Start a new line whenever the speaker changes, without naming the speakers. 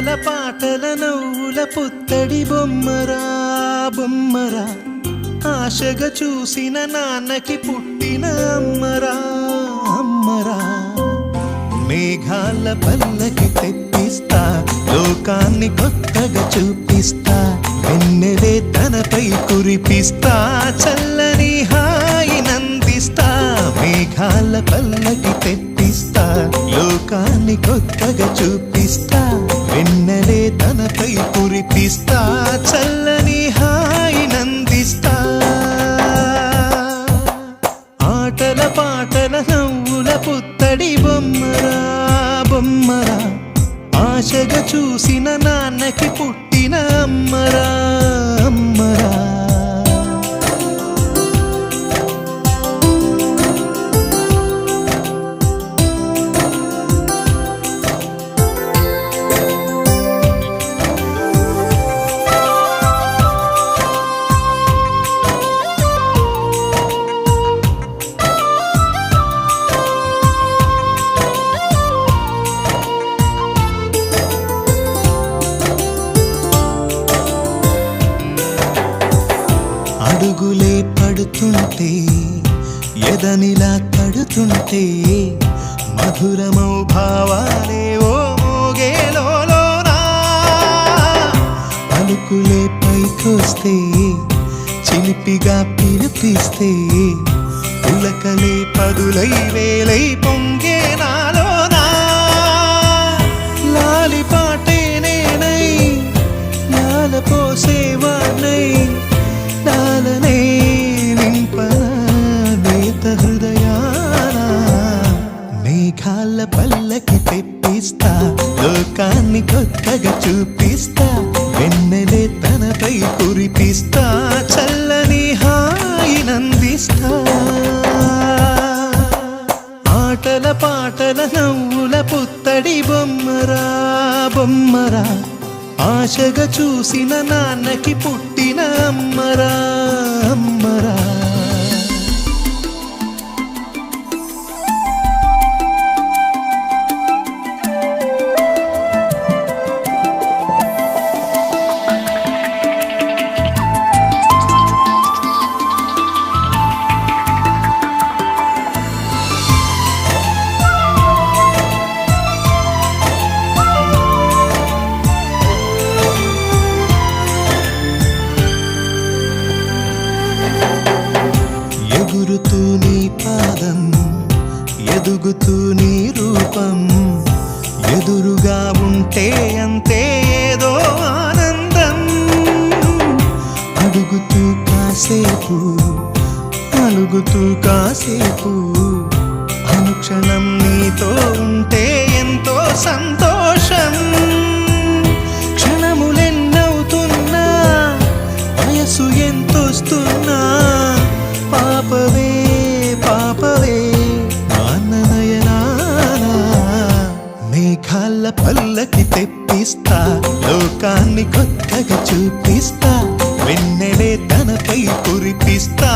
ఆటల పాటల నవ్వుల పుత్తడి బొమ్మరా బొమ్మరా ఆశగా చూసిన నాన్నకి పుట్టిన అమ్మరా అమ్మరా మేఘాల పల్లకి తెప్పిస్తా లోకాన్ని కొత్తగా చూపిస్తా వెన్నెలే తనపై కురిపిస్తా చల్లని హాయినందిస్తా మేఘాల పల్లకి తెప్పిస్తా లోకాన్ని కొత్తగా చూపిస్తా వెన్నెలే తనపై కురిపిస్తా చల్లని హాయినందిస్తా ఆటల పాటల నవ్వుల పుత్తడి బొమ్మరా బొమ్మరా ఆశగా చూసిన నాన్నకి పుట్టిన అమ్మరా అమ్మరా అడుగులే పడుతుంటే ఎదనిలా తడుతుంటే మధురమౌ భావాలే ఓ మోగేలోనా పలుకులే పైకొస్తే చిలిపిగా పిలిపిస్తే పులకలే పదులై వేలై పొంగే నాలోనా లాలి పాటే నేనై లాల పోసేవాణ్ణై లాలనే నింపన నేత హృదయాన మేఘాల పల్లకి తెప్పిస్తా లోకాన్ని కొత్తగా చూపిస్తా వెన్నెలే తనపై కురిపిస్తా చల్లని హాయినందిస్తా ఆటల పాటల నవ్వుల పుత్తడి బొమ్మరా బొమ్మరా ఆశగా చూసిన నాన్నకి పుట్టిన అమ్మరా అమ్మరా ఎగురుతూ నీ పాదం ఎదుగుతూ నీ రూపం ఎదురుగా ఉంటే అంతే ఏదో ఆనందం అడుగుతూ కాసేపు అలుగుతూ కాసేపు అనుక్షణం నీతో ఉంటే ఎంతో సంతోషం క్షణములెన్నవుతున్నా వయసు ఎంతొస్తున్నా పాపవే పాపవే నాన్ననయనానా మేఘాల పల్లకి తెప్పిస్తా లోకాన్ని కొత్తగా చూపిస్తా వెన్నెలే తనపై కురిపిస్తా